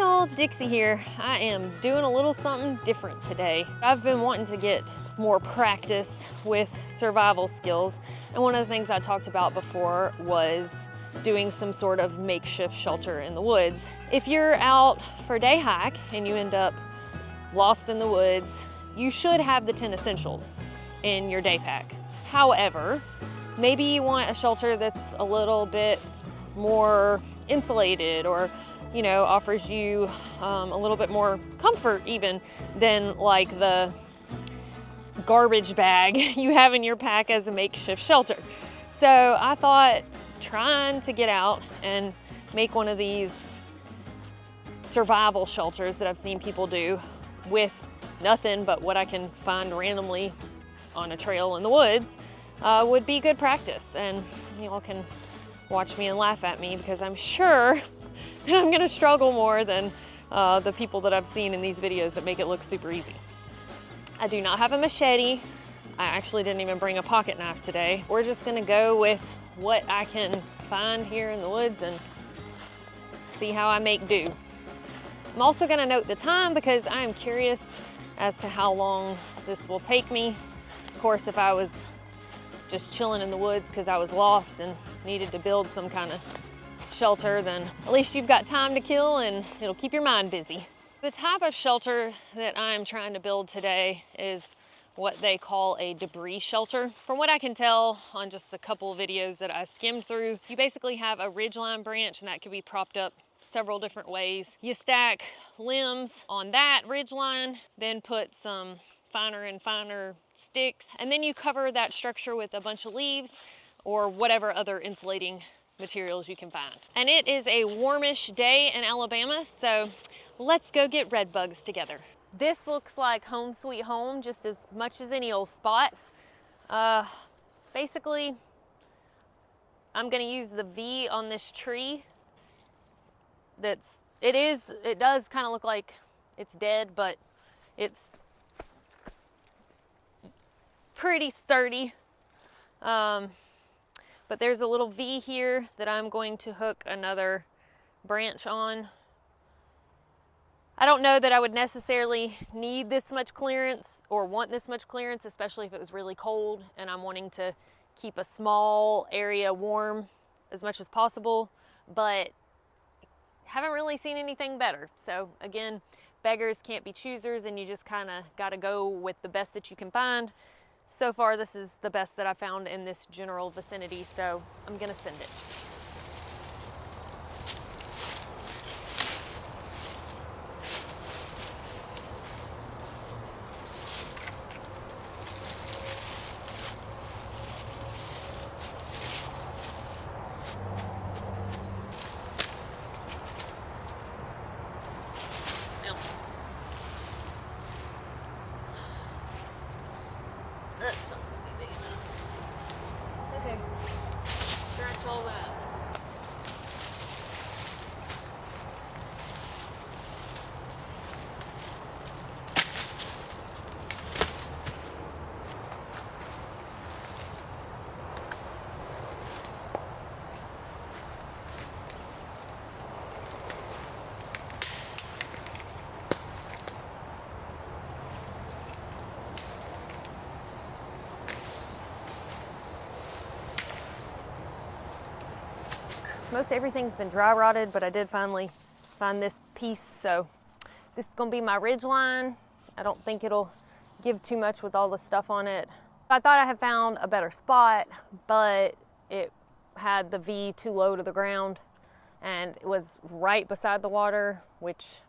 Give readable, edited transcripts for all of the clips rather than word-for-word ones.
y'all, Dixie here. I am doing a little something different today. I've been wanting to get more practice with survival skills, and one of the things I talked about before was doing some sort of makeshift shelter in the woods. If you're out for a day hike and you end up lost in the woods, you should have the 10 essentials in your day pack. However, maybe you want a shelter that's a little bit more insulated, or offers you a little bit more comfort even than like the garbage bag you have in your pack as a makeshift shelter. So I thought, trying to get out and make one of these survival shelters that I've seen people do with nothing but what I can find randomly on a trail in the woods would be good practice. And y'all can watch me and laugh at me, because I'm sure that I'm gonna struggle more than the people that I've seen in these videos that make it look super easy. I do not have a machete. I actually didn't even bring a pocket knife today. We're just gonna go with what I can find here in the woods and see how I make do. I'm also gonna note the time, because I am curious as to how long this will take me. Of course, if I was just chilling in the woods because I was lost and needed to build some kind of shelter, then at least you've got time to kill and it'll keep your mind busy. The type of shelter that I'm trying to build today is what they call a debris shelter. From what I can tell on just a couple of videos that I skimmed through, you basically have a ridgeline branch, and that could be propped up several different ways. You stack limbs on that ridgeline, then put some finer and finer sticks, and then you cover that structure with a bunch of leaves or whatever other insulating materials you can find. And it is a warmish day in Alabama, so let's go get red bugs together. This looks like home sweet home just as much as any old spot. Basically, I'm gonna use the V on this tree. It does kind of look like it's dead, but it's pretty sturdy. But there's a little V here that I'm going to hook another branch on. I don't know that I would necessarily need this much clearance or want this much clearance, especially if it was really cold and I'm wanting to keep a small area warm as much as possible, but haven't really seen anything better. So again, beggars can't be choosers, and you just kind of got to go with the best that you can find. So far, this is the best that I found in this general vicinity, so I'm gonna send it. That's not gonna be big enough. Okay, scratch all that. Most everything's been dry rotted, but I did finally find this piece, so this is gonna be my ridge line. I don't think it'll give too much with all the stuff on it. I thought I had found a better spot, but it had the V too low to the ground, and it was right beside the water, which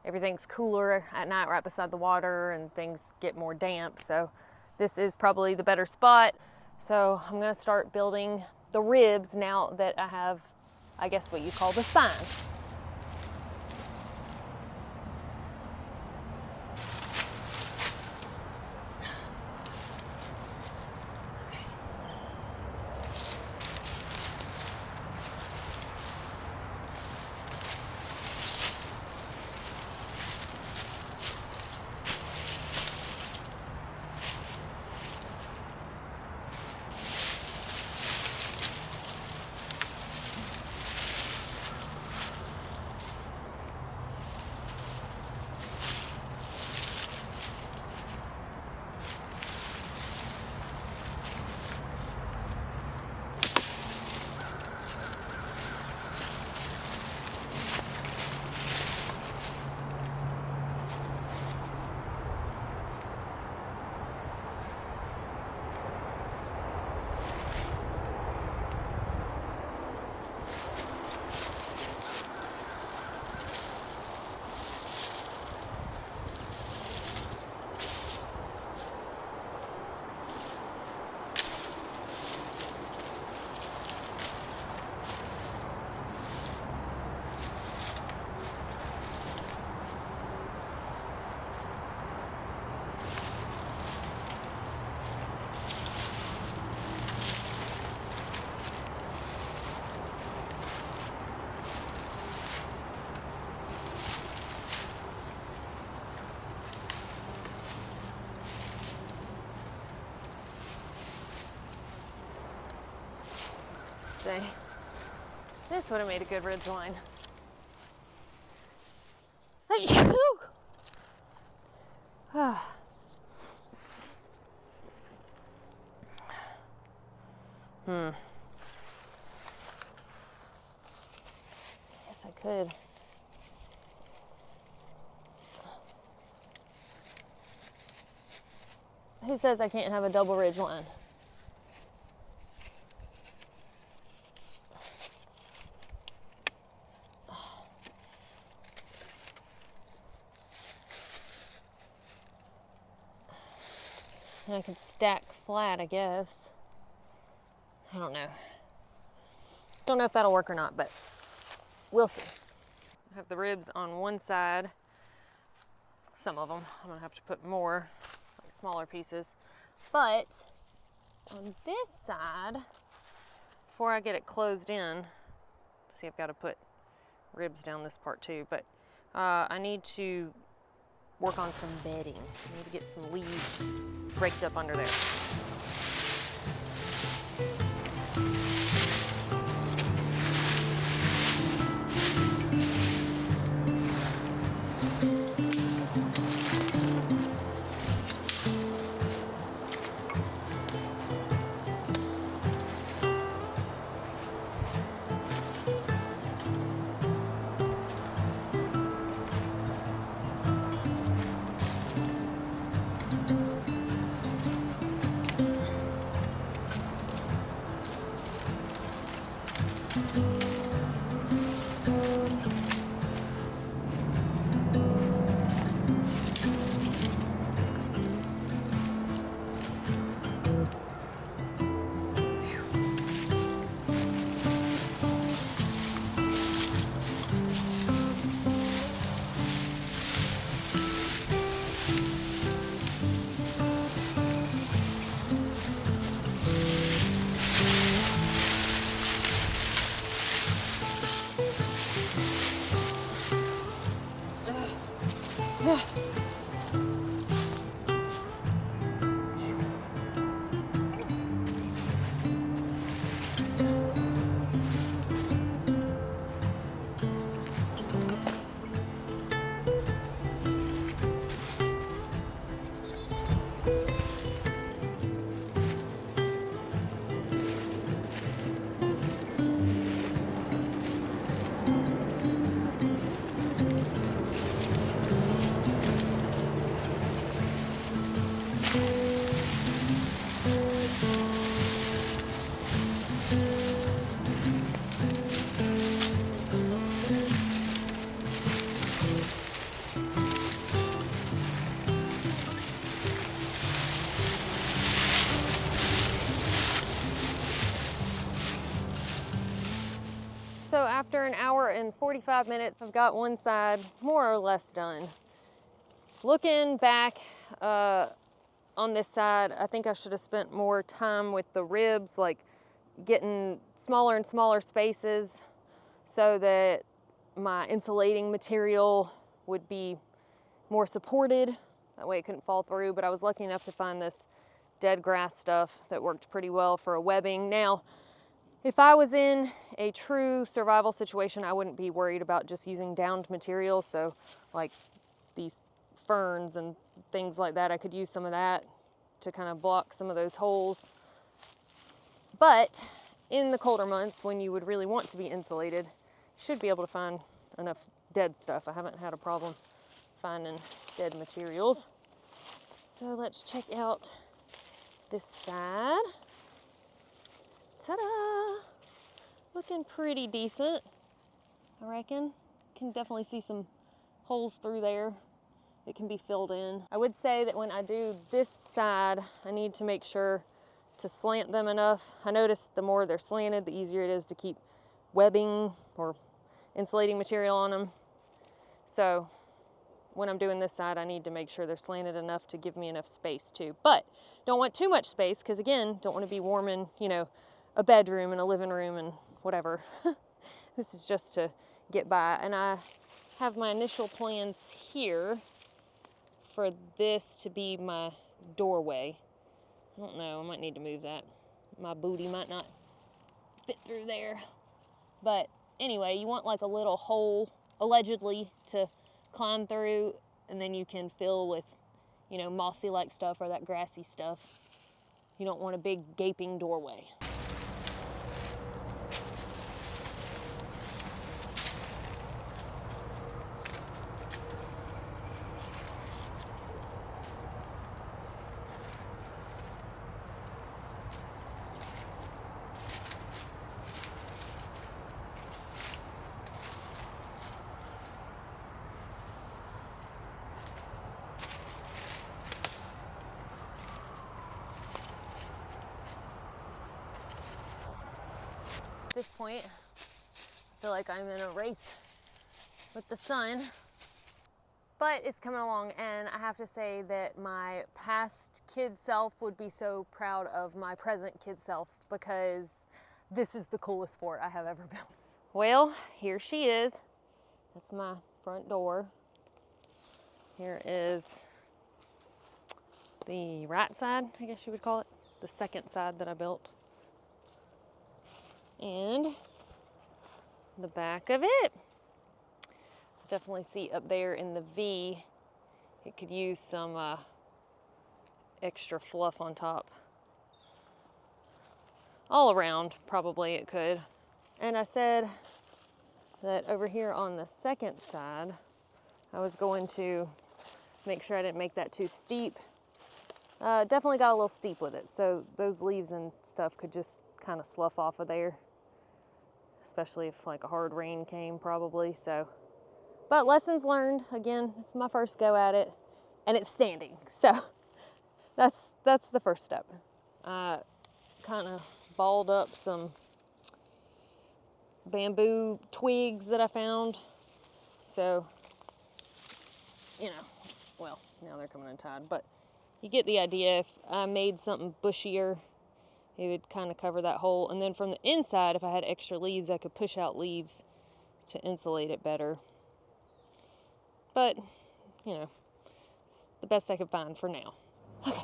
everything's cooler at night right beside the water and things get more damp, so this is probably the better spot. So I'm gonna start building the ribs now that I have, I guess, what you call the spine. say. This would have made a good ribs line. Yes, I could. Who says I can't have a double ridge line? And I could stack flat, I guess. I don't know. Don't know if that'll work or not, but we'll see. I have the ribs on one side. Some of them. I'm gonna have to put more, like smaller pieces. But on this side, before I get it closed in, see, I've got to put ribs down this part too, but I need to work on some bedding. I need to get some leaves raked up under there. So after an hour and 45 minutes, I've got one side more or less done. Looking back on this side, I think I should have spent more time with the ribs, like getting smaller and smaller spaces so that my insulating material would be more supported. That way it couldn't fall through, but I was lucky enough to find this dead grass stuff that worked pretty well for a webbing. Now, if I was in a true survival situation, I wouldn't be worried about just using downed material. So like these ferns and things like that, I could use some of that to kind of block some of those holes. But in the colder months, when you would really want to be insulated, you should be able to find enough dead stuff. I haven't had a problem finding dead materials. So let's check out this side. Ta-da! Looking pretty decent, I reckon. Can definitely see some holes through there that can be filled in. I would say that when I do this side, I need to make sure to slant them enough. I noticed the more they're slanted, the easier it is to keep webbing or insulating material on them. So when I'm doing this side, I need to make sure they're slanted enough to give me enough space too. But don't want too much space, because again, don't want to be warming, you know, a bedroom and a living room and whatever. This is just to get by. And I have my initial plans here for this to be my doorway. I don't know, I might need to move that. My booty might not fit through there. But anyway, you want like a little hole, allegedly, to climb through, and then you can fill with, you know, mossy-like stuff or that grassy stuff. You don't want a big gaping doorway. At this point, I feel like I'm in a race with the sun, but it's coming along, and I have to say that my past kid self would be so proud of my present kid self, because this is the coolest sport I have ever built. Well, here she is. That's my front door. Here is the right side, I guess you would call it, the second side that I built. And the back of it. Definitely see up there in the V, it could use some extra fluff on top. All around, probably it could. And I said that over here on the second side, I was going to make sure I didn't make that too steep. Definitely got a little steep with it, so those leaves and stuff could just kind of slough off of there. Especially if like a hard rain came, probably. So, but lessons learned. Again, this is my first go at it, and it's standing. So that's the first step. I kind of balled up some bamboo twigs that I found. So, you know, well, now they're coming untied, but you get the idea. If I made something bushier, it would kind of cover that hole. And then from the inside, if I had extra leaves, I could push out leaves to insulate it better. But, you know, it's the best I could find for now. Okay.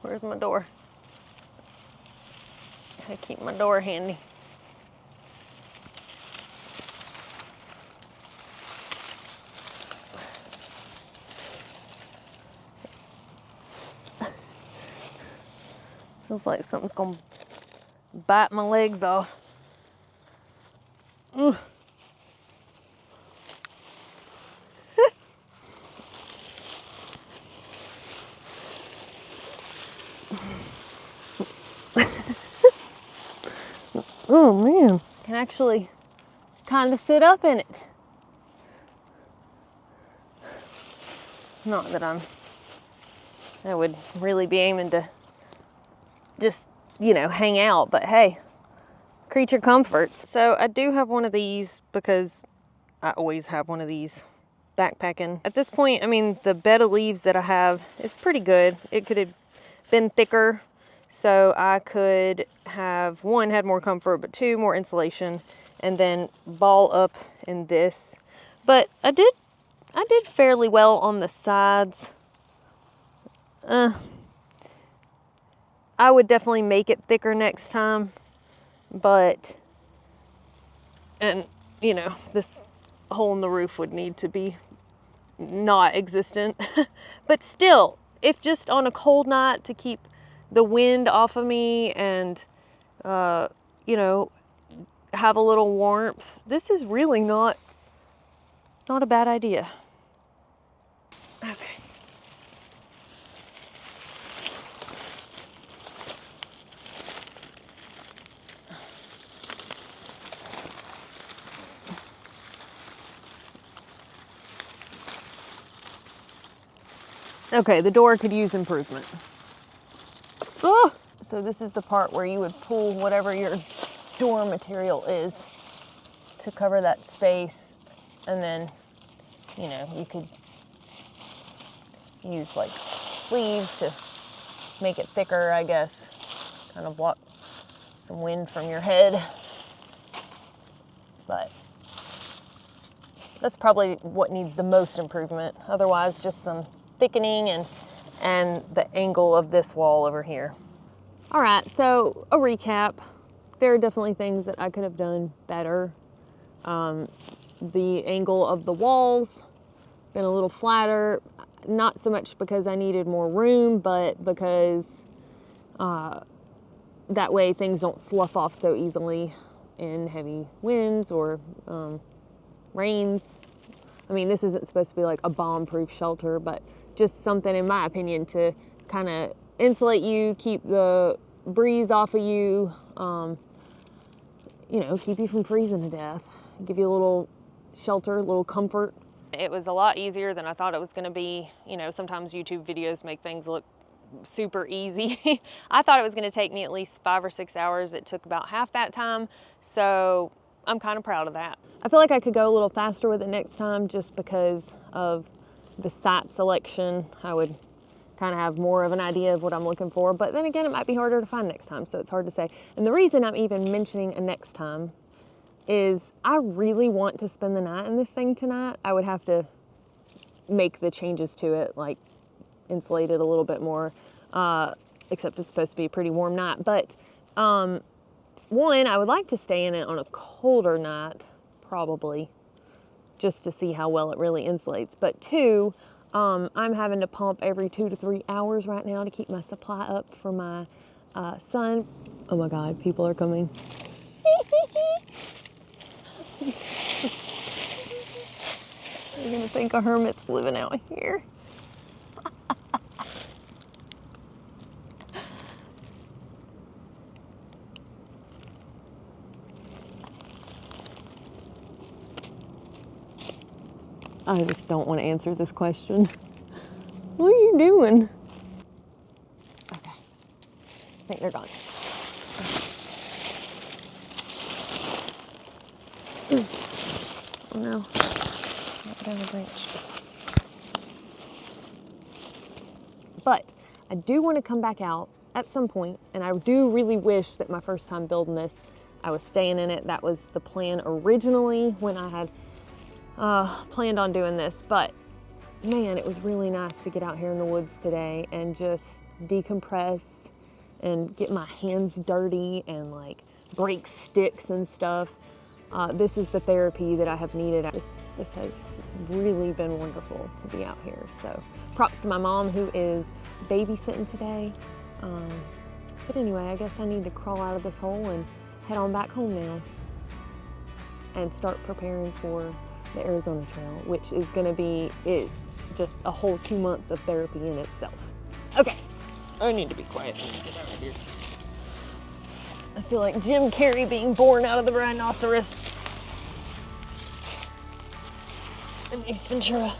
Where's my door? I keep my door handy. Feels like something's gonna bite my legs off. Ugh. Oh man, I can actually kind of sit up in it. Not that I would really be aiming to just, you know, hang out, but hey, creature comfort. So I do have one of these because I always have one of these backpacking. At this point, I mean, the bed of leaves that I have is pretty good. It could have been thicker, so I could have, one, had more comfort, but two, more insulation, and then ball up in this. But I did fairly well on the sides. I would definitely make it thicker next time, but, and you know, this hole in the roof would need to be not existent. But still, if just on a cold night to keep the wind off of me and, you know, have a little warmth, this is really not a bad idea. Okay. Okay, the door could use improvement. Oh! So this is the part where you would pull whatever your door material is to cover that space, and then, you know, you could use like sleeves to make it thicker, I guess, kind of block some wind from your head. But That's probably what needs the most improvement. Otherwise, just some thickening and the angle of this wall over here. All right, so a recap. There are definitely things that I could have done better. The angle of the walls, been a little flatter, not so much because I needed more room, but because that way things don't slough off so easily in heavy winds or rains. I mean, this isn't supposed to be like a bomb-proof shelter, but just something, in my opinion, to kind of insulate you, keep the breeze off of you, you know, keep you from freezing to death, give you a little shelter, a little comfort. It was a lot easier than I thought it was going to be. You know, sometimes YouTube videos make things look super easy. I thought it was going to take me at least 5 or 6 hours. It took about half that time, so I'm kind of proud of that. I feel like I could go a little faster with it next time just because of the site selection. I would kind of have more of an idea of what I'm looking for, but then again, it might be harder to find next time, so it's hard to say. And the reason I'm even mentioning a next time is I really want to spend the night in this thing tonight. I would have to make the changes to it, like insulate it a little bit more, except it's supposed to be a pretty warm night. But one, I would like to stay in it on a colder night, probably, just to see how well it really insulates. But two, I'm having to pump every 2 to 3 hours right now to keep my supply up for my son. Oh my God, people are coming. You're gonna think a hermit's living out here. I just don't want to answer this question. What are you doing? Okay, I think they're gone. Oh no, not down the branch. But I do want to come back out at some point, and I do really wish that my first time building this, I was staying in it. That was the plan originally when I had planned on doing this, but man, it was really nice to get out here in the woods today and just decompress and get my hands dirty and like break sticks and stuff. This is the therapy that I have needed. This has really been wonderful to be out here. So props to my mom who is babysitting today. But anyway, I guess I need to crawl out of this hole and head on back home now and start preparing for the Arizona Trail, which is gonna be just a whole 2 months of therapy in itself. Okay, I need to be quiet. Let me get out of here. I feel like Jim Carrey being born out of the rhinoceros in Ace Ventura.